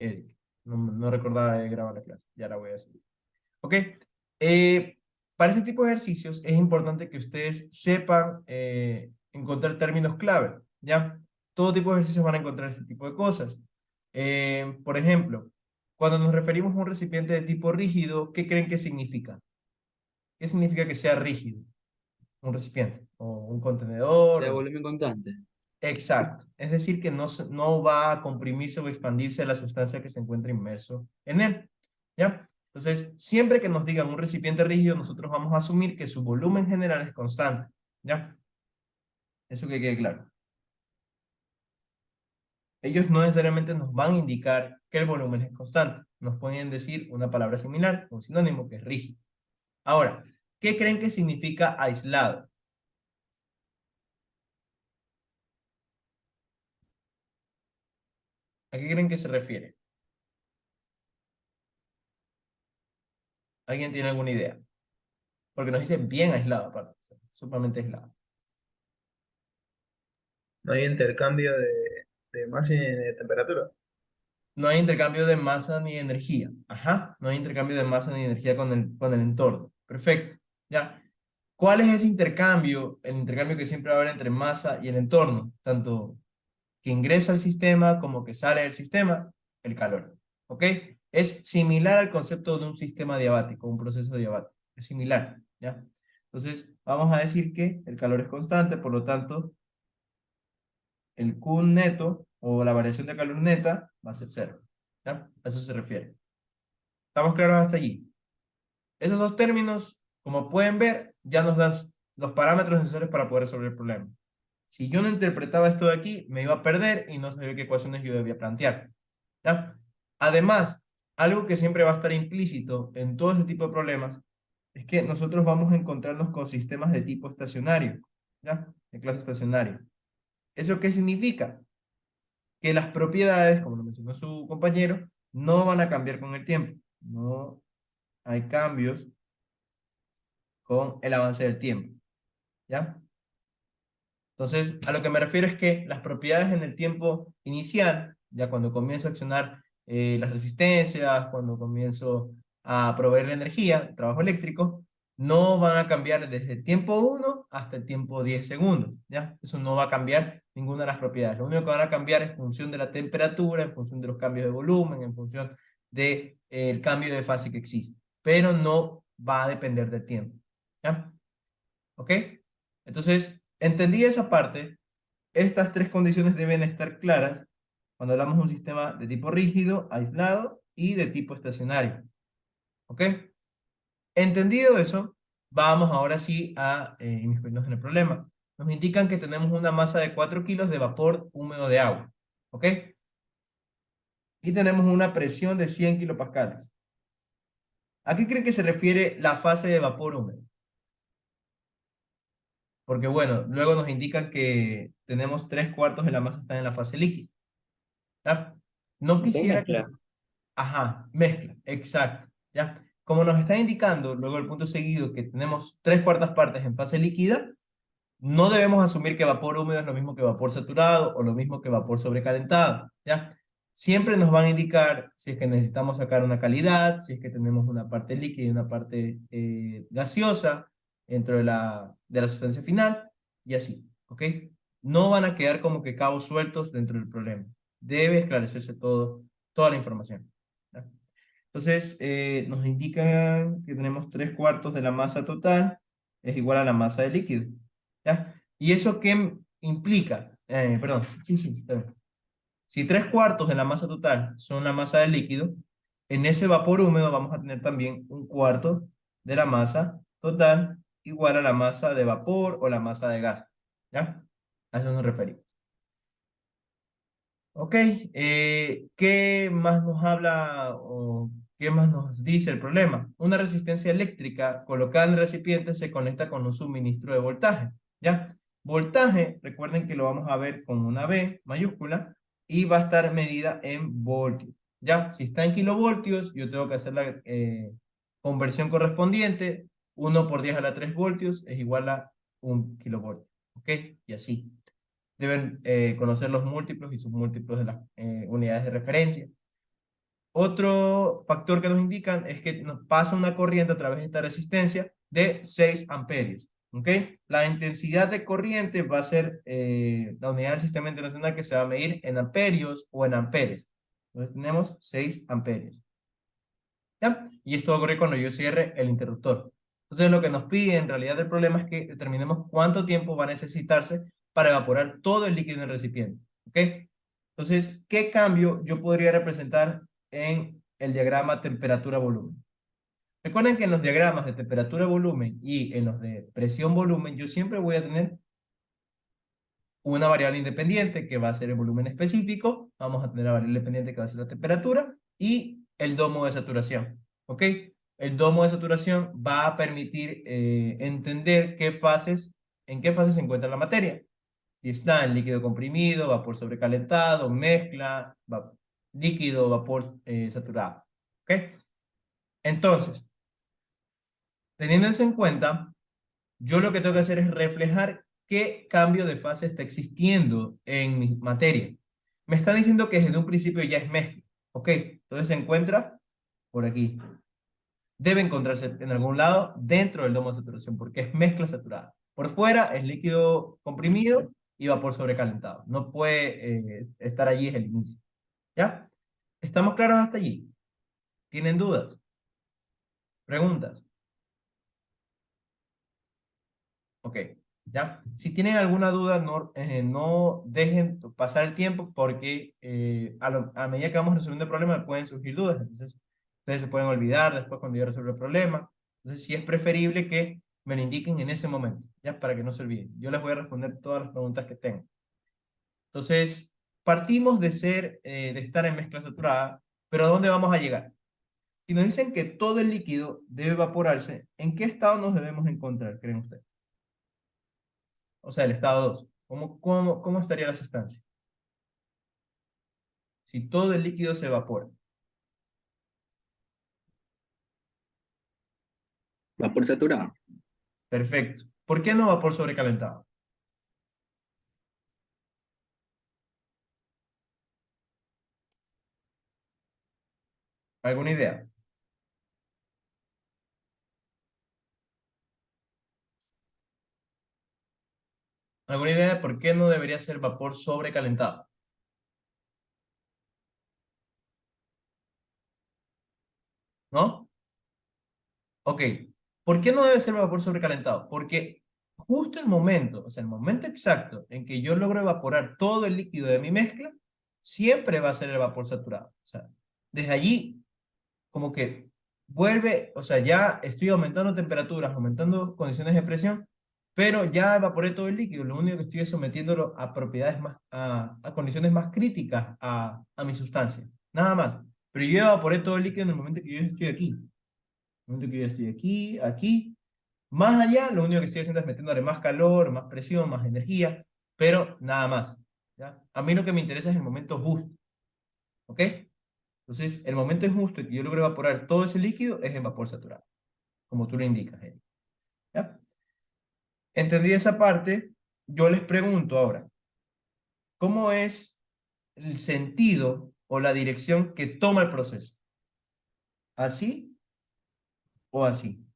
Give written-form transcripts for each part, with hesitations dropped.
Eric. No recordaba grabar la clase, ya la voy a hacer. ¿Ok? Para este tipo de ejercicios es importante que ustedes sepan encontrar términos clave, ¿ya? Todo tipo de ejercicios van a encontrar este tipo de cosas. Por ejemplo, cuando nos referimos a un recipiente de tipo rígido, ¿qué creen que significa? ¿Qué significa que sea rígido un recipiente o un O contenedor? sea, volumen constante. Exacto. Es decir, que no va a comprimirse o expandirse la sustancia que se encuentra inmerso en él. ¿Ya? Entonces, siempre que nos digan un recipiente rígido, nosotros vamos a asumir que su volumen general es constante. ¿Ya? Eso que quede claro. Ellos no necesariamente nos van a indicar que el volumen es constante. Nos pueden decir una palabra similar, un sinónimo que es rígido. Ahora, ¿qué creen que significa aislado? ¿A qué creen que se refiere? ¿Alguien tiene alguna idea? Porque nos dice bien aislado, aparte. Sumamente aislado. No hay intercambio de masa y de temperatura. No hay intercambio de masa ni de energía. Ajá, no hay intercambio de masa ni de energía con el entorno. Perfecto. Ya. ¿Cuál es ese intercambio? El intercambio que siempre va a haber entre masa y el entorno, tanto que ingresa al sistema como que sale del sistema, el calor. ¿Ok? Es similar al concepto de un sistema diabático, un proceso diabático. Es similar, ¿ya? Entonces, vamos a decir que el calor es constante, por lo tanto, el Q neto o la variación de calor neta va a ser cero. ¿Ya? A eso se refiere. ¿Estamos claros hasta allí? Esos dos términos, como pueden ver, ya nos dan los parámetros necesarios para poder resolver el problema. Si yo no interpretaba esto de aquí, me iba a perder y no sabía qué ecuaciones yo debía plantear. ¿Ya? Además, algo que siempre va a estar implícito en todo este tipo de problemas es que nosotros vamos a encontrarnos con sistemas de tipo estacionario, ¿ya? De clase estacionaria. ¿Eso qué significa? Que las propiedades, como lo mencionó su compañero, no van a cambiar con el tiempo. No hay cambios con el avance del tiempo. ¿Ya? Entonces, a lo que me refiero es que las propiedades en el tiempo inicial, ya cuando comienzo a accionar las resistencias, cuando comienzo a proveer la energía, el trabajo eléctrico, no van a cambiar desde el tiempo 1 hasta el tiempo 10 segundos, ¿ya? Eso no va a cambiar ninguna de las propiedades. Lo único que van a cambiar es en función de la temperatura, en función de los cambios de volumen, en función del cambio de fase que existe, pero no va a depender del tiempo, ¿ya? ¿Ok? Entonces, entendí esa parte. Estas tres condiciones deben estar claras cuando hablamos de un sistema de tipo rígido, aislado y de tipo estacionario. ¿Ok? Entendido eso, vamos ahora sí a inmiscuirnos en el problema. Nos indican que tenemos una masa de 4 kilos de vapor húmedo de agua. ¿Ok? Y tenemos una presión de 100 kilopascales. ¿A qué creen que se refiere la fase de vapor húmedo? Porque bueno, luego nos indican que tenemos 3/4 de la masa está en la fase líquida. ¿Ya? No Esto es quisiera que... mezcla. Ajá, mezcla, exacto. ¿Ya? Como nos está indicando luego el punto seguido que tenemos 3/4 en fase líquida, no debemos asumir que vapor húmedo es lo mismo que vapor saturado o lo mismo que vapor sobrecalentado. ¿Ya? Siempre nos van a indicar si es que necesitamos sacar una calidad, si es que tenemos una parte líquida y una parte gaseosa dentro de la sustancia final y así. ¿Ok? No van a quedar como que cabos sueltos dentro del problema. Debe esclarecerse toda la información. ¿Ya? Entonces, nos indican que tenemos 3/4 de la masa total es igual a la masa del líquido. ¿Ya? ¿Y eso qué implica? Perdón, sí, sí, está bien. Si 3/4 de la masa total son la masa del líquido, en ese vapor húmedo vamos a tener también 1/4 de la masa total igual a la masa de vapor o la masa de gas. ¿Ya? A eso nos referimos. Ok, ¿qué más nos habla o qué más nos dice el problema? Una resistencia eléctrica colocada en el recipiente se conecta con un suministro de voltaje, ¿ya? Voltaje, recuerden que lo vamos a ver con una B mayúscula y va a estar medida en voltios, ¿ya? Si está en kilovoltios, yo tengo que hacer la conversión correspondiente. 1 por 10 a la 3 voltios es igual a 1 kilovoltio, ¿ok? Y así deben conocer los múltiplos y submúltiplos de las unidades de referencia. Otro factor que nos indican es que nos pasa una corriente a través de esta resistencia de 6 amperios. ¿Ok? La intensidad de corriente va a ser la unidad del sistema internacional que se va a medir en amperios o en amperes. Entonces tenemos 6 amperios. ¿Ya? Y esto va a ocurrir cuando yo cierre el interruptor. Entonces lo que nos pide en realidad el problema es que determinemos cuánto tiempo va a necesitarse para evaporar todo el líquido en el recipiente. ¿Ok? Entonces, ¿qué cambio yo podría representar en el diagrama temperatura-volumen? Recuerden que en los diagramas de temperatura-volumen y en los de presión-volumen, yo siempre voy a tener una variable independiente que va a ser el volumen específico, vamos a tener la variable independiente que va a ser la temperatura y el domo de saturación. ¿Ok? El domo de saturación va a permitir entender en qué fases se encuentra la materia. Si está en líquido comprimido, vapor sobrecalentado, mezcla, líquido, vapor saturado. ¿Ok? Entonces, teniendo eso en cuenta, yo lo que tengo que hacer es reflejar qué cambio de fase está existiendo en mi materia. Me está diciendo que desde un principio ya es mezcla. ¿Ok? Entonces se encuentra por aquí. Debe encontrarse en algún lado dentro del domo de saturación porque es mezcla saturada. Por fuera es líquido comprimido y vapor sobrecalentado. No puede estar allí desde el inicio. ¿Ya? ¿Estamos claros hasta allí? ¿Tienen dudas? ¿Preguntas? Ok, ¿ya? Si tienen alguna duda, no dejen pasar el tiempo porque a medida que vamos resolviendo el problema pueden surgir dudas. Entonces, ustedes se pueden olvidar después cuando yo resuelva el problema. Entonces, sí es preferible que me lo indiquen en ese momento, ¿ya? Para que no se olviden. Yo les voy a responder todas las preguntas que tengan. Entonces, partimos de estar en mezcla saturada, pero ¿a dónde vamos a llegar? Si nos dicen que todo el líquido debe evaporarse, ¿en qué estado nos debemos encontrar, creen ustedes? O sea, el estado 2. ¿Cómo estaría la sustancia? Si todo el líquido se evapora. Vapor saturado. Perfecto. ¿Por qué no vapor sobrecalentado? ¿Alguna idea? ¿Alguna idea de por qué no debería ser vapor sobrecalentado? ¿No? Ok. ¿Por qué no debe ser vapor sobrecalentado? Porque justo el momento, o sea, el momento exacto en que yo logro evaporar todo el líquido de mi mezcla, siempre va a ser el vapor saturado. O sea, desde allí como que vuelve, o sea, ya estoy aumentando temperaturas, aumentando condiciones de presión, pero ya evaporé todo el líquido, lo único que estoy es sometiéndolo a propiedades a condiciones más críticas a mi sustancia, nada más. Pero yo evaporé todo el líquido en el momento que yo estoy aquí, en el momento que yo estoy aquí, más allá, lo único que estoy haciendo es metiéndole más calor, más presión, más energía, pero nada más, ¿ya? A mí lo que me interesa es el momento justo, ¿ok? Entonces, el momento es justo y que yo logro evaporar todo ese líquido es en vapor saturado, como tú lo indicas, Eric. ¿Ya? Entendí esa parte. Yo les pregunto ahora, ¿cómo es el sentido o la dirección que toma el proceso? ¿Así o así?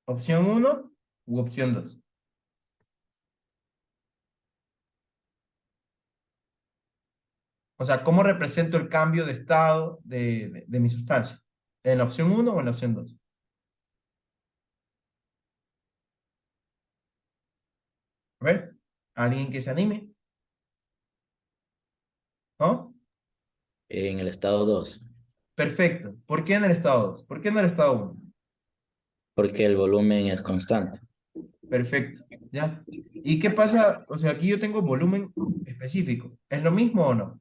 ¿Opción uno u opción 2? O sea, ¿cómo represento el cambio de estado de mi sustancia? ¿En la opción uno o en la opción 2? A ver, ¿alguien que se anime? ¿No? En el estado 2, Perfecto. ¿Por qué en el estado 2? ¿Por qué en el estado uno? porque el volumen es constante. Perfecto, ¿ya? ¿Y qué pasa? O sea, aquí yo tengo volumen específico. ¿Es lo mismo o no?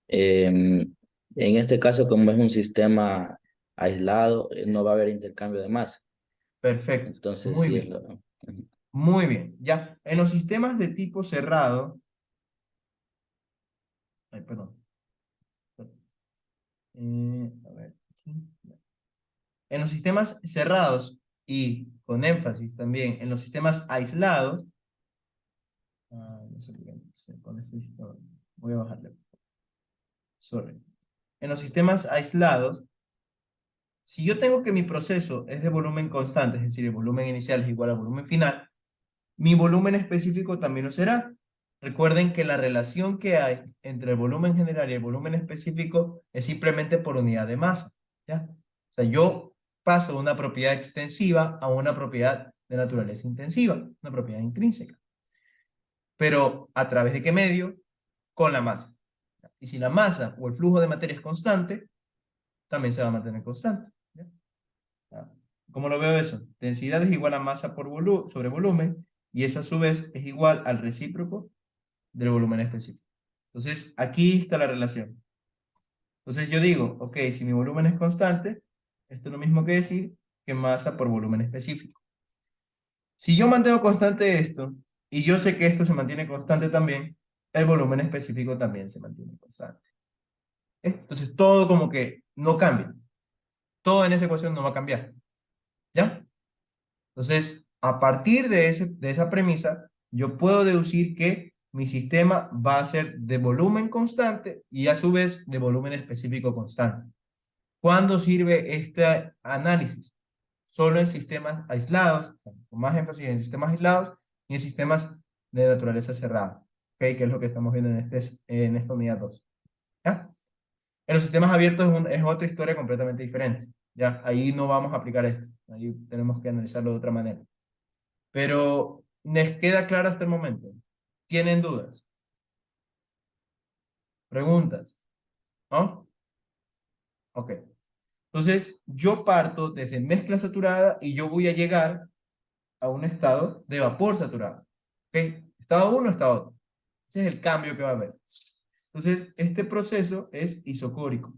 En este caso, como es un sistema aislado, no va a haber intercambio de masa. Perfecto, Entonces, muy sí es bien, lo... Ujú. muy bien, ¿ya? En los sistemas de tipo cerrado, ay, perdón, a ver, aquí, ya. En los sistemas cerrados y con énfasis también en los sistemas aislados, no sé por qué se pone este sistema. Voy a bajarle. sorry. En los sistemas aislados, si yo tengo que mi proceso es de volumen constante, es decir, el volumen inicial es igual al volumen final, mi volumen específico también lo será. Recuerden que la relación que hay entre el volumen general y el volumen específico es simplemente por unidad de masa, ¿ya? O sea, yo paso de una propiedad extensiva a una propiedad de naturaleza intensiva, una propiedad intrínseca. Pero, ¿a través de qué medio? Con la masa. Y si la masa o el flujo de materia es constante, también se va a mantener constante, ¿ya? ¿Cómo lo veo eso? Densidad es igual a masa por sobre volumen, y eso a su vez es igual al recíproco del volumen específico. Entonces, aquí está la relación. Entonces yo digo, ok, si mi volumen es constante, esto es lo mismo que decir que masa por volumen específico. Si yo mantengo constante esto, y yo sé que esto se mantiene constante también, el volumen específico también se mantiene constante. Entonces todo como que no cambia. Todo en esa ecuación no va a cambiar. ¿Ya? Entonces, a partir de esa premisa, yo puedo deducir que mi sistema va a ser de volumen constante y a su vez de volumen específico constante. ¿Cuándo sirve este análisis? Solo en sistemas aislados, o sea, con más énfasis en sistemas aislados y en sistemas de naturaleza cerrada, ¿ok? Que es lo que estamos viendo en esta unidad 2. ¿Ya? En los sistemas abiertos es otra historia completamente diferente. ¿Ya? Ahí no vamos a aplicar esto. Ahí tenemos que analizarlo de otra manera. Pero les queda claro hasta el momento. ¿Tienen dudas? ¿Preguntas? ¿No? Ok. Entonces, yo parto desde mezcla saturada y yo voy a llegar a un estado de vapor saturado. ¿Ok? Estado 1, estado 2. Ese es el cambio que va a haber. Entonces, este proceso es isocórico.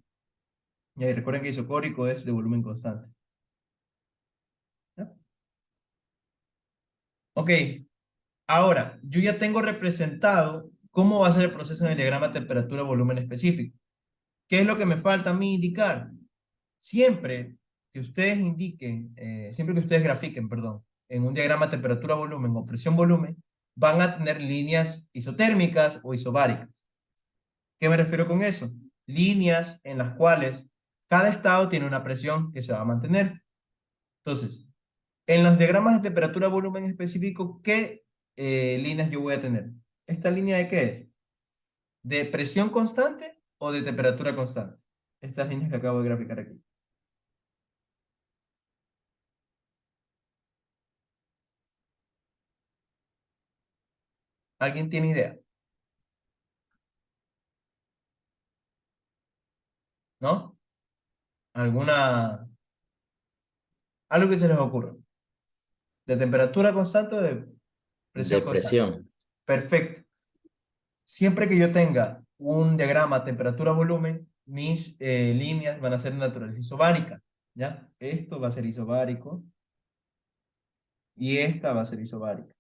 Y ahí recuerden que isocórico es de volumen constante. ¿Ya? Ok. Ahora, yo ya tengo representado cómo va a ser el proceso en el diagrama temperatura-volumen específico. ¿Qué es lo que me falta a mí indicar? Siempre que ustedes indiquen, siempre que ustedes grafiquen, perdón, en un diagrama temperatura-volumen o presión-volumen, van a tener líneas isotérmicas o isobáricas. ¿Qué me refiero con eso? Líneas en las cuales cada estado tiene una presión que se va a mantener. Entonces, en los diagramas de temperatura-volumen específico, ¿qué líneas yo voy a tener? ¿Esta línea de qué es? ¿De presión constante o de temperatura constante? Estas líneas que acabo de graficar aquí. ¿Alguien tiene idea? ¿No? ¿Alguna, algo que se les ocurra? ¿De temperatura constante o de presión constante? Depresión. Perfecto. Siempre que yo tenga un diagrama temperatura-volumen, mis líneas van a ser de naturaleza isobárica, ¿ya? Esto va a ser isobárico y esta va a ser isobárica,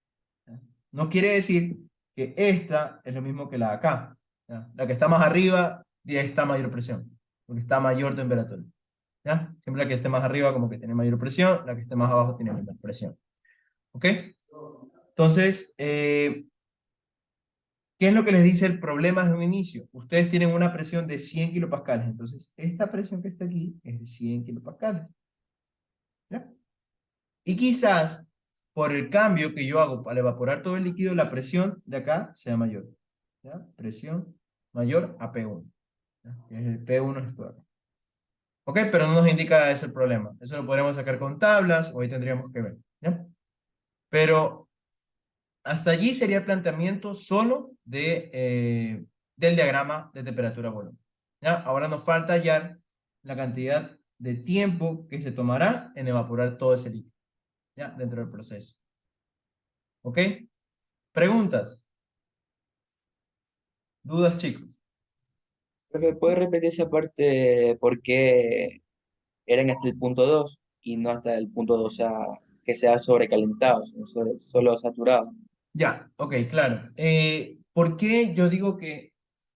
¿ya? No quiere decir que esta es lo mismo que la de acá, ¿ya? La que está más arriba ya está a mayor presión, porque está a mayor temperatura, ¿ya? Siempre la que esté más arriba como que tiene mayor presión, la que esté más abajo tiene menor presión, ¿ok? Entonces, ¿qué es lo que les dice el problema desde un inicio? Ustedes tienen una presión de 100 kilopascales, entonces esta presión que está aquí es de 100 kilopascales, ¿ya? Y quizás por el cambio que yo hago al evaporar todo el líquido, la presión de acá sea mayor, ¿ya? Presión mayor a P1, ¿ya? Que es el P1 es esto de acá. ¿Ok? Pero no nos indica ese problema. Eso lo podremos sacar con tablas o ahí tendríamos que ver, ¿ya? Pero hasta allí sería el planteamiento solo del diagrama de temperatura-volumen. ¿Ya? Ahora nos falta hallar la cantidad de tiempo que se tomará en evaporar todo ese líquido, ¿ya? Dentro del proceso. ¿Ok? ¿Preguntas? ¿Dudas, chicos? Profe, ¿puede repetir esa parte por qué eran hasta el punto 2 y no hasta el punto 2, o sea, que sea sobrecalentado, sino solo saturado? Ya, ok, claro. ¿Por qué yo digo que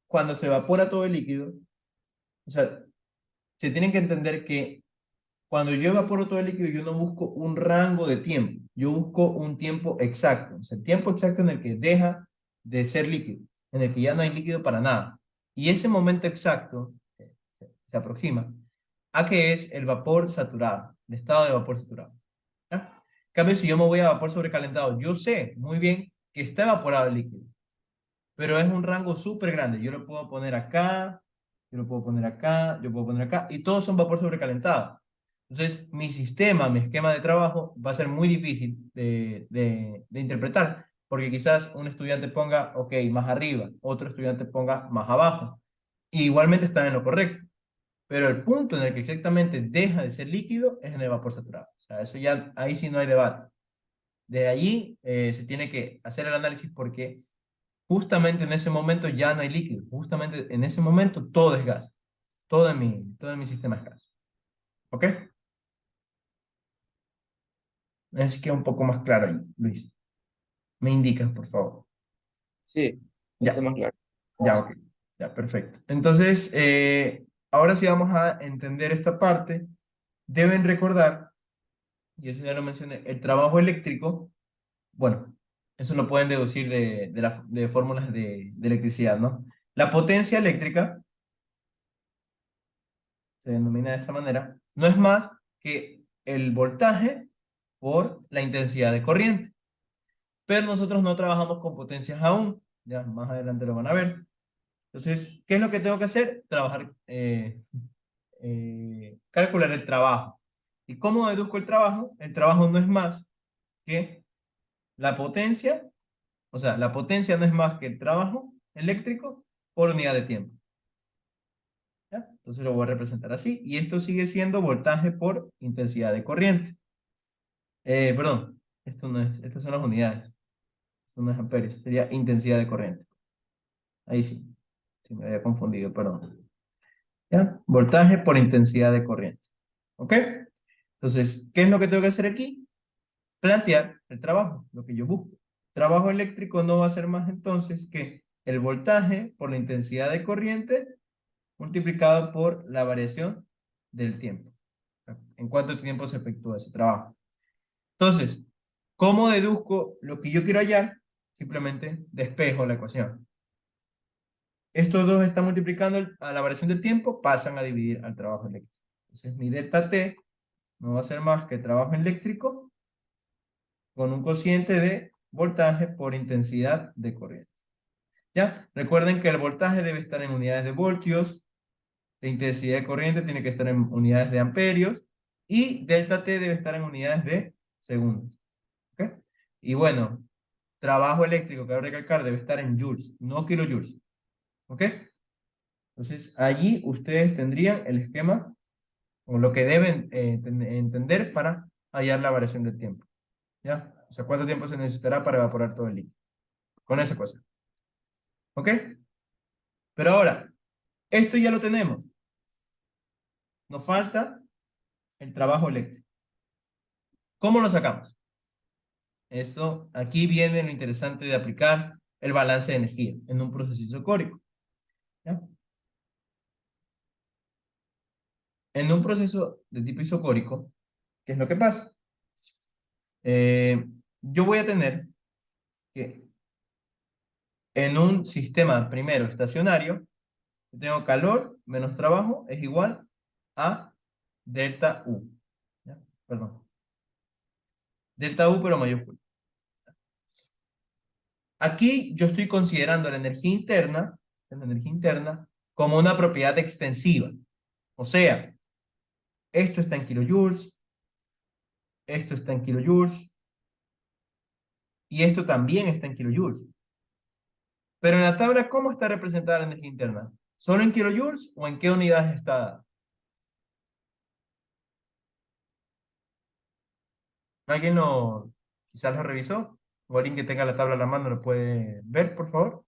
cuando se evapora todo el líquido, o sea, se tienen que entender que cuando yo evaporo todo el líquido, yo no busco un rango de tiempo, yo busco un tiempo exacto, o sea, el tiempo exacto en el que deja de ser líquido, en el que ya no hay líquido para nada. Y ese momento exacto se aproxima a que es el vapor saturado, el estado de vapor saturado. ¿Ya? En cambio, si yo me voy a vapor sobrecalentado, yo sé muy bien que está evaporado el líquido, pero es un rango súper grande. Yo lo puedo poner acá, yo lo puedo poner acá, yo puedo poner acá, y todos son vapor sobrecalentado. Entonces, mi sistema, mi esquema de trabajo va a ser muy difícil de interpretar, porque quizás un estudiante ponga, ok, más arriba, otro estudiante ponga más abajo. Y igualmente están en lo correcto. Pero el punto en el que exactamente deja de ser líquido es en el vapor saturado. O sea, eso ya, ahí sí no hay debate. De allí se tiene que hacer el análisis porque justamente en ese momento ya no hay líquido. Justamente en ese momento todo es gas. Todo en mi sistema es gas. ¿Ok? Así que un poco más claro ahí, Luis. Me indicas, por favor. Sí, está Ya, más claro. ya, Gracias. ok. Ya, perfecto. Entonces, ahora sí vamos a entender esta parte. Deben recordar, y eso ya lo mencioné, el trabajo eléctrico. Bueno, eso lo pueden deducir de fórmulas de electricidad, ¿no? La potencia eléctrica, se denomina de esa manera, no es más que el voltaje por la intensidad de corriente. Pero nosotros no trabajamos con potencias aún, ya más adelante lo van a ver. Entonces, ¿qué es lo que tengo que hacer? Calcular el trabajo. ¿Y cómo deduzco el trabajo? El trabajo no es más que la potencia. O sea, la potencia no es más que el trabajo eléctrico por unidad de tiempo. ¿Ya? Entonces lo voy a representar así. Y esto sigue siendo voltaje por intensidad de corriente. Perdón, esto no es, estas son las unidades. Esto no es amperios, sería intensidad de corriente. Ahí sí, sí me había confundido, perdón. ¿Ya? Voltaje por intensidad de corriente. ¿Ok? Entonces, ¿qué es lo que tengo que hacer aquí? Plantear el trabajo, lo que yo busco. Trabajo eléctrico no va a ser más entonces que el voltaje por la intensidad de corriente multiplicado por la variación del tiempo. ¿En cuánto tiempo se efectúa ese trabajo? Entonces, ¿cómo deduzco lo que yo quiero hallar? Simplemente despejo la ecuación. Estos dos están multiplicando a la variación del tiempo, pasan a dividir al trabajo eléctrico. Entonces, mi delta T no va a ser más que trabajo eléctrico con un cociente de voltaje por intensidad de corriente. ¿Ya? Recuerden que el voltaje debe estar en unidades de voltios, la intensidad de corriente tiene que estar en unidades de amperios y delta T debe estar en unidades de segundos. ¿Ok? Y bueno, trabajo eléctrico, cabe recalcar, debe estar en joules, no kilojoules. ¿Ok? Entonces, allí ustedes tendrían el esquema o lo que deben entender para hallar la variación del tiempo. ¿Ya? O sea, cuánto tiempo se necesitará para evaporar todo el líquido. Con esa cosa. ¿Ok? Pero ahora, esto ya lo tenemos. Nos falta el trabajo eléctrico. ¿Cómo lo sacamos? Esto, aquí viene lo interesante de aplicar el balance de energía en un proceso isocórico. ¿Ya? En un proceso de tipo isocórico, ¿qué es lo que pasa? Yo voy a tener que en un sistema primero estacionario, tengo calor menos trabajo es igual a delta U. ¿Ya? Perdón. Delta U pero mayúscula. Aquí yo estoy considerando la energía interna como una propiedad extensiva. O sea, esto está en kilojoules, esto está en kilojoules y esto también está en kilojoules. Pero en la tabla, ¿cómo está representada la energía interna? ¿Solo en kilojoules o en qué unidades está? ¿Alguien quizás lo revisó? ¿O alguien que tenga la tabla a la mano lo puede ver, por favor?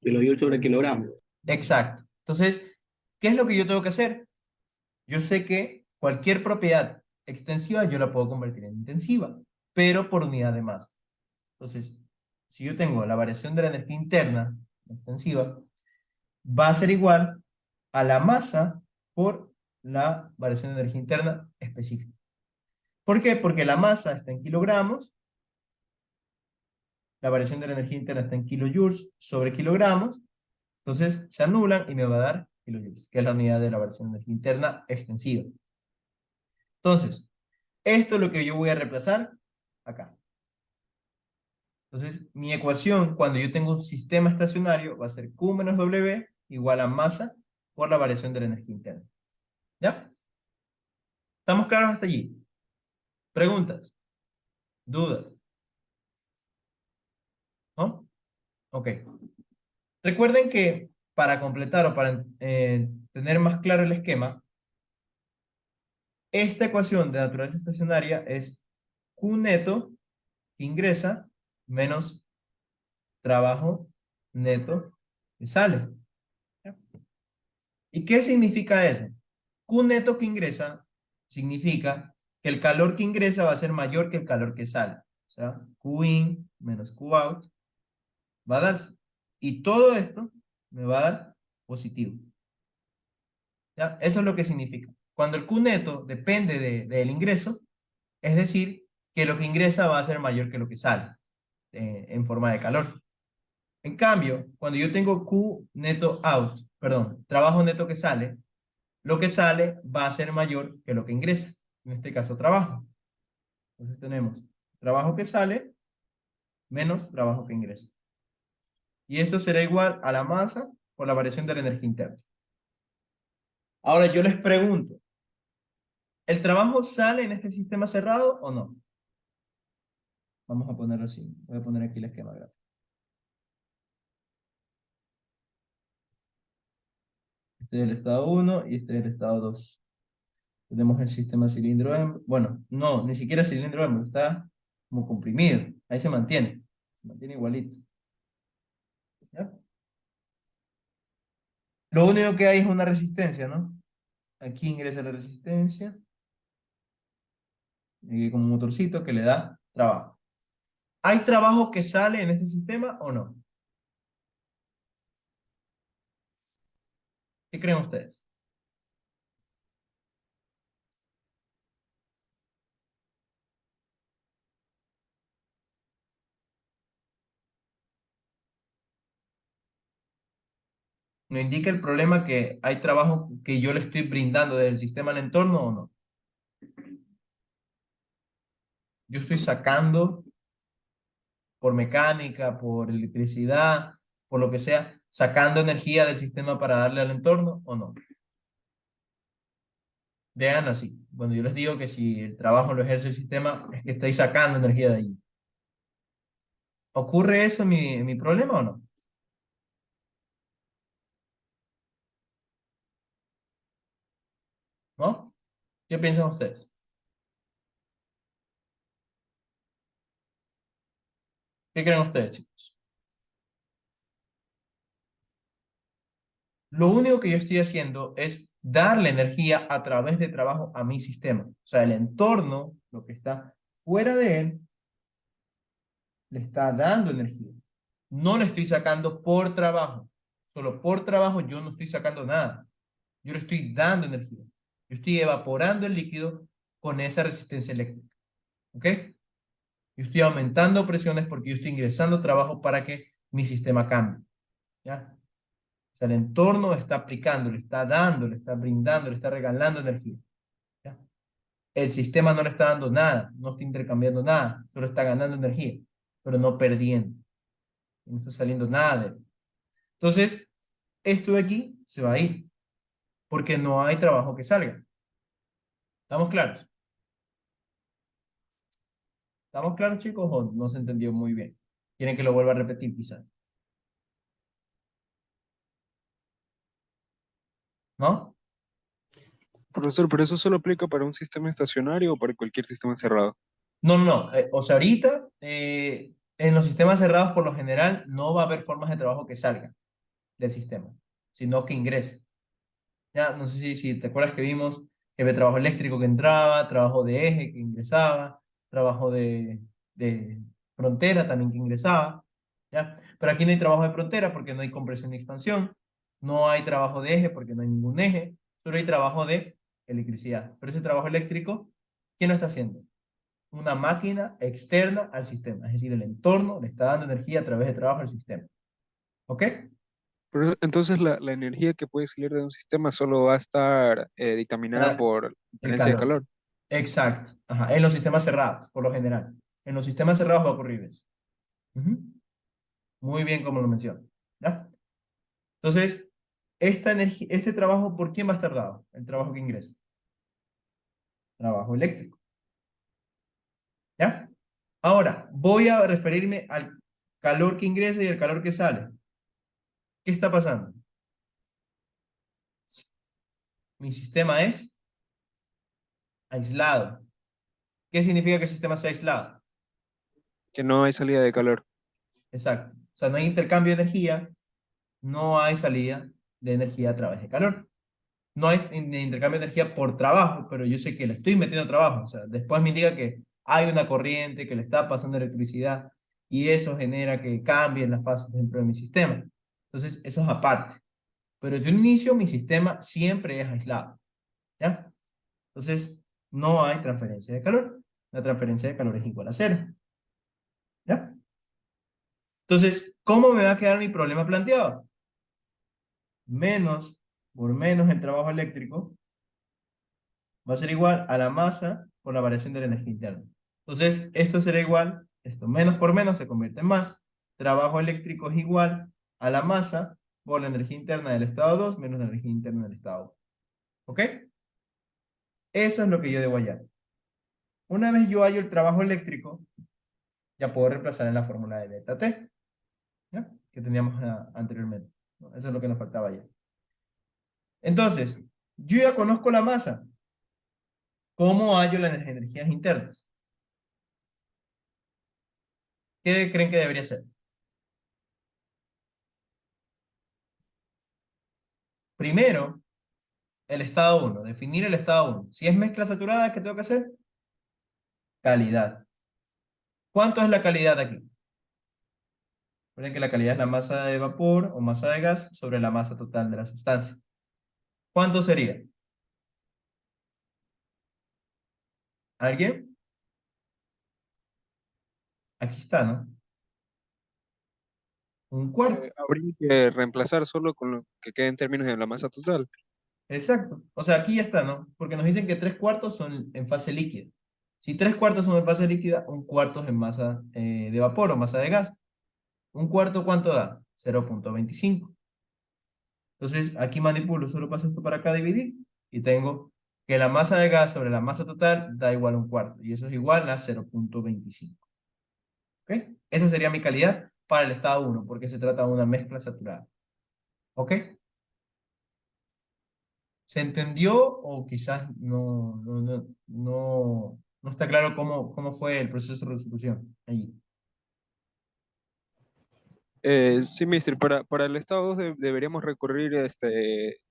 Kilojoules sobre kilogramo. Exacto. Entonces, ¿qué es lo que yo tengo que hacer? Yo sé que cualquier propiedad extensiva yo la puedo convertir en intensiva, pero por unidad de masa. Entonces, si yo tengo la variación de la energía interna extensiva, va a ser igual a la masa por la variación de energía interna específica. ¿Por qué? Porque la masa está en kilogramos la variación de la energía interna está en kilojoules sobre kilogramos, entonces se anulan y me va a dar kilojoules, que es la unidad de la variación de energía interna extensiva. Entonces, esto es lo que yo voy a reemplazar acá. Entonces, mi ecuación cuando yo tengo un sistema estacionario va a ser Q menos W igual a masa por la variación de la energía interna. ¿Ya? ¿Estamos claros hasta allí? ¿Preguntas? ¿Dudas? ¿No? Ok. Recuerden que para completar o para tener más claro el esquema, esta ecuación de naturaleza estacionaria es Q neto que ingresa menos trabajo neto que sale. ¿Ya? ¿Y qué significa eso? Q neto que ingresa significa que el calor que ingresa va a ser mayor que el calor que sale. O sea, Q in menos Q out va a darse. Y todo esto me va a dar positivo. ¿Ya? Eso es lo que significa. Cuando el Q neto depende del ingreso, es decir, que lo que ingresa va a ser mayor que lo que sale en forma de calor. En cambio, cuando yo tengo Q neto out, perdón, trabajo neto que sale, lo que sale va a ser mayor que lo que ingresa. En este caso, trabajo. Entonces tenemos trabajo que sale menos trabajo que ingresa. Y esto será igual a la masa por la variación de la energía interna. Ahora yo les pregunto, ¿el trabajo sale en este sistema cerrado o no? Vamos a ponerlo así. Voy a poner aquí el esquema gráfico. Este es el estado 1 y este es el estado 2. Tenemos el sistema cilindro hembra. Bueno, no, ni siquiera cilindro hembra, está como comprimido. Ahí se mantiene igualito. ¿Ya? Lo único que hay es una resistencia, ¿no? Aquí ingresa la resistencia. Y como un motorcito que le da trabajo. ¿Hay trabajo que sale en este sistema o no? ¿Qué creen ustedes? ¿No indica el problema que hay trabajo que yo le estoy brindando del sistema al entorno o no? Yo estoy sacando por mecánica, por electricidad, por lo que sea, sacando energía del sistema para darle al entorno o no. Vean así. Cuando yo les digo que si el trabajo lo ejerce el sistema, es que estoy sacando energía de allí. ¿Ocurre eso en mi problema o no? ¿No? ¿Qué piensan ustedes? ¿Qué creen ustedes, chicos? Lo único que yo estoy haciendo es darle energía a través de trabajo a mi sistema. O sea, el entorno, lo que está fuera de él, le está dando energía. No le estoy sacando por trabajo. Solo por trabajo yo no estoy sacando nada. Yo le estoy dando energía. Yo estoy evaporando el líquido con esa resistencia eléctrica. ¿Ok? Yo estoy aumentando presiones porque yo estoy ingresando trabajo para que mi sistema cambie. ¿Ya? O sea, el entorno está aplicando, le está dando, le está brindando, le está regalando energía. ¿Ya? El sistema no le está dando nada, no está intercambiando nada, solo está ganando energía, pero no perdiendo. No está saliendo nada de él. Entonces, esto de aquí se va a ir, porque no hay trabajo que salga. ¿Estamos claros? ¿Estamos claros, chicos, o no se entendió muy bien? ¿Quieren que lo vuelva a repetir, quizás? ¿No? Profesor, pero eso solo aplica para un sistema estacionario o para cualquier sistema cerrado. No, no, no. O sea, ahorita, en los sistemas cerrados, por lo general, no va a haber formas de trabajo que salgan del sistema, sino que ingresen. Ya, no sé si te acuerdas que vimos que había trabajo eléctrico que entraba, trabajo de eje que ingresaba, trabajo de frontera también que ingresaba, ¿ya? Pero aquí no hay trabajo de frontera porque no hay compresión ni expansión, no hay trabajo de eje porque no hay ningún eje, solo hay trabajo de electricidad. Pero ese trabajo eléctrico, ¿quién lo está haciendo? una máquina externa al sistema, es decir, el entorno le está dando energía a través de trabajo al sistema. ¿Ok? Entonces la energía que puede salir de un sistema solo va a estar dictaminada Ah, por el diferencia de calor. calor. Exacto. Ajá. En los sistemas cerrados, por lo general. En los sistemas cerrados va a ocurrir eso. Ujú. Muy bien como lo menciono. ¿Ya? Entonces, esta energía, este trabajo, ¿por quién va a estar dado? El trabajo que ingresa. Trabajo eléctrico. ¿Ya? Ahora, voy a referirme al calor que ingresa y el calor que sale. ¿Qué está pasando? Mi sistema es aislado. ¿Qué significa que el sistema sea aislado? Que no hay salida de calor. Exacto. O sea, no hay intercambio de energía, no hay salida de energía a través de calor. No hay intercambio de energía por trabajo, pero yo sé que le estoy metiendo trabajo. O sea, después me indica que hay una corriente que le está pasando electricidad y eso genera que cambien las fases dentro de mi sistema. Entonces, eso es aparte. Pero de un inicio, mi sistema siempre es aislado. ¿Ya? Entonces, no hay transferencia de calor. La transferencia de calor es igual a cero. ¿Ya? Entonces, ¿cómo me va a quedar mi problema planteado? Menos por menos el trabajo eléctrico va a ser igual a la masa por la variación de la energía interna. Entonces, esto será igual, esto menos por menos se convierte en más. Trabajo eléctrico es igual a la masa por la energía interna del estado 2 menos la energía interna del estado 1. ¿Ok? Eso es lo que yo debo hallar. Una vez yo hallo el trabajo eléctrico, ya puedo reemplazar en la fórmula de delta T, ¿ya? Que teníamos anteriormente, ¿no? Eso es lo que nos faltaba ya. Entonces, yo ya conozco la masa. ¿Cómo hallo las energías internas? ¿Qué creen que debería ser? Primero, el estado 1, definir el estado 1. Si es mezcla saturada, ¿qué tengo que hacer? Calidad. ¿Cuánto es la calidad aquí? Recuerden que la calidad es la masa de vapor o masa de gas sobre la masa total de la sustancia. ¿Cuánto sería? ¿Alguien? Aquí está, ¿no? Un cuarto. Habría que reemplazar solo con lo que quede en términos de la masa total. Exacto. O sea, aquí ya está, ¿no? Porque nos dicen que 3/4 son en fase líquida. Si 3/4 son en fase líquida, un cuarto es en masa de vapor o masa de gas. ¿Un cuarto cuánto da? 0,25. Entonces, aquí manipulo, solo paso esto para acá, dividir, y tengo que la masa de gas sobre la masa total da igual a un cuarto, y eso es igual a 0,25. ¿Ok? Esa sería mi calidad para el estado 1, porque se trata de una mezcla saturada. ¿Ok? ¿Se entendió o quizás no está claro cómo fue el proceso de resolución allí? Sí, mister, para el estado 2 deberíamos recurrir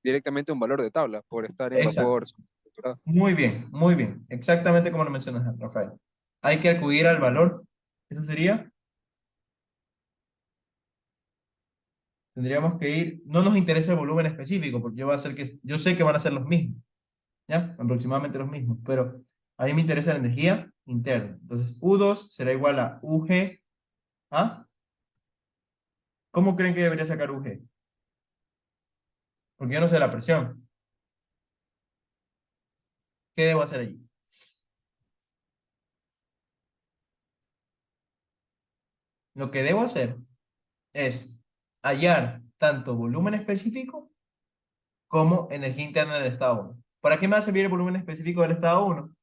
directamente a un valor de tabla por estar en Exacto. vapor saturado. Muy bien. Exactamente como lo mencionas, Rafael. Hay que acudir al valor. Eso sería. Tendríamos que ir, no nos interesa el volumen específico, porque yo sé que van a ser los mismos, ¿ya? Aproximadamente los mismos, pero a mí me interesa la energía interna. Entonces, U2 será igual a UG, ¿ah? ¿Cómo creen que debería sacar UG? Porque yo no sé la presión. ¿Qué debo hacer allí? Lo que debo hacer es hallar tanto volumen específico como energía interna del estado 1. ¿Para qué me va a servir el volumen específico del estado 1?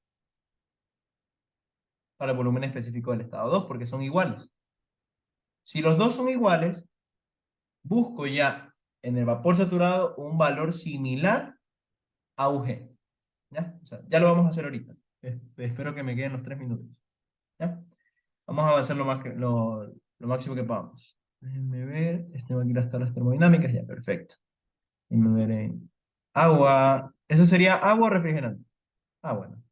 Para el volumen específico del estado 2, porque son iguales. Si los dos son iguales, busco ya en el vapor saturado un valor similar a UG. ¿Ya? O sea, ya lo vamos a hacer ahorita. Espero que me queden los 3 minutos. ¿Ya? Vamos a avanzar lo máximo que podamos. Déjenme ver. Tengo aquí las tablas termodinámicas. Ya, perfecto. Déjenme ver en agua. ¿Eso sería agua o refrigerante? Ah, bueno.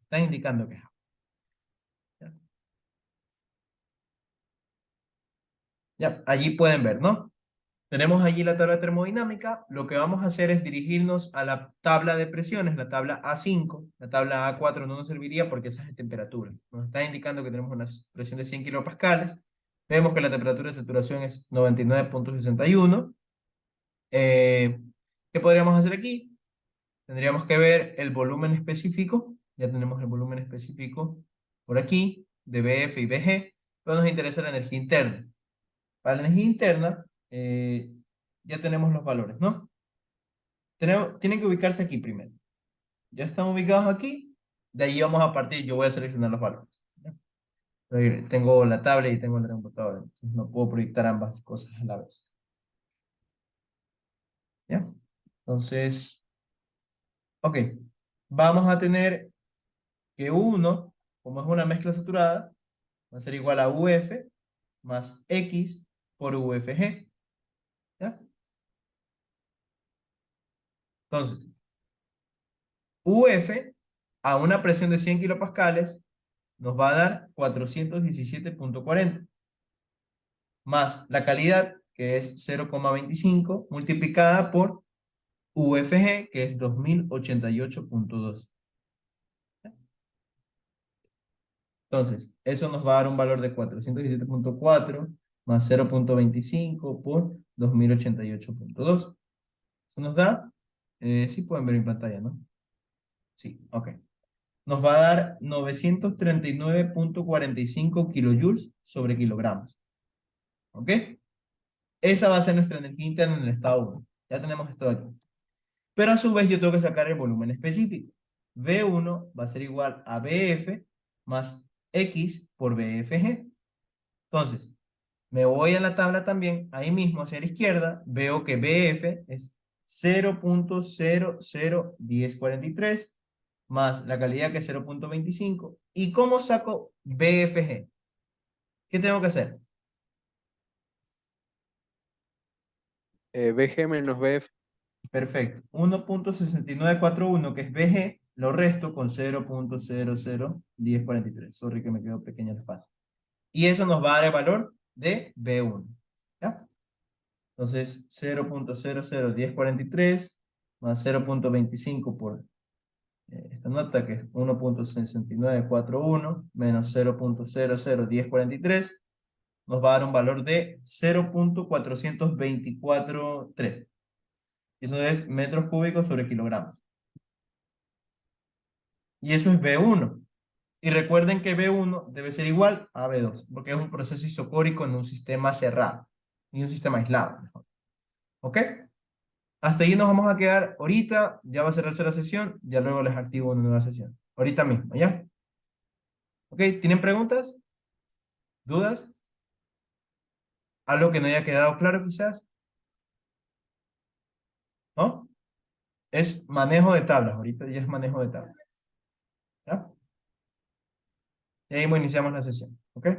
Está indicando que es agua. ¿Ya? Ya, allí pueden ver, ¿no? Tenemos allí la tabla termodinámica. Lo que vamos a hacer es dirigirnos a la tabla de presiones, la tabla A5. La tabla A4 no nos serviría porque esa es de temperatura. Nos está indicando que tenemos una presión de 100 kilopascales. Vemos que la temperatura de saturación es 99.61. ¿Qué podríamos hacer aquí? Tendríamos que ver el volumen específico. Ya tenemos el volumen específico por aquí, de BF y BG. Pero nos interesa la energía interna. Para la energía interna, ya tenemos los valores, ¿no? Tienen que ubicarse aquí primero. Ya están ubicados aquí. De ahí vamos a partir. Yo voy a seleccionar los valores. ¿Ya? Tengo la tablet y tengo la computadora. Entonces no puedo proyectar ambas cosas a la vez. ¿Ya? Entonces, ok. Vamos a tener que 1, como es una mezcla saturada, va a ser igual a UF más X por UFG. ¿Ya? Entonces, UF a una presión de 100 kilopascales nos va a dar 417.40 más la calidad, que es 0,25, multiplicada por UFG, que es 2088.2. Entonces, eso nos va a dar un valor de 417.4 más 0,25 por 2088.2. Eso nos da, sí pueden ver en pantalla, ¿no? Sí, ok. Nos va a dar 939.45 kilojoules sobre kilogramos. ¿Ok? Esa va a ser nuestra energía interna en el estado 1. Ya tenemos esto de aquí. Pero a su vez yo tengo que sacar el volumen específico. V1 va a ser igual a BF más X por BFG. Entonces, me voy a la tabla también, ahí mismo hacia la izquierda, veo que BF es 0.001043 más la calidad que es 0.25. ¿Y cómo saco BFG? ¿Qué tengo que hacer? BG menos BF. Perfecto. 1.6941, que es BG, lo resto con 0.001043. Sorry que me quedó pequeño el espacio. Y eso nos va a dar el valor de B1. ¿Ya? Entonces, 0.001043 más 0.25 por esta nota, que es 1.6941 menos 0.001043, nos va a dar un valor de 0.4243. Eso es metros cúbicos sobre kilogramos. Y eso es B1. Y recuerden que B1 debe ser igual a B2, porque es un proceso isocórico en un sistema cerrado y un sistema aislado, mejor. ¿Ok? Hasta ahí nos vamos a quedar ahorita. Ya va a cerrarse la sesión. Ya luego les activo una nueva sesión. Ahorita mismo, ¿ya? ¿Ok? ¿Tienen preguntas? ¿Dudas? ¿Algo que no haya quedado claro quizás? ¿No? Es manejo de tablas. Ahorita ya es manejo de tablas. ¿Ya? Y ahí iniciamos la sesión. ¿Ok?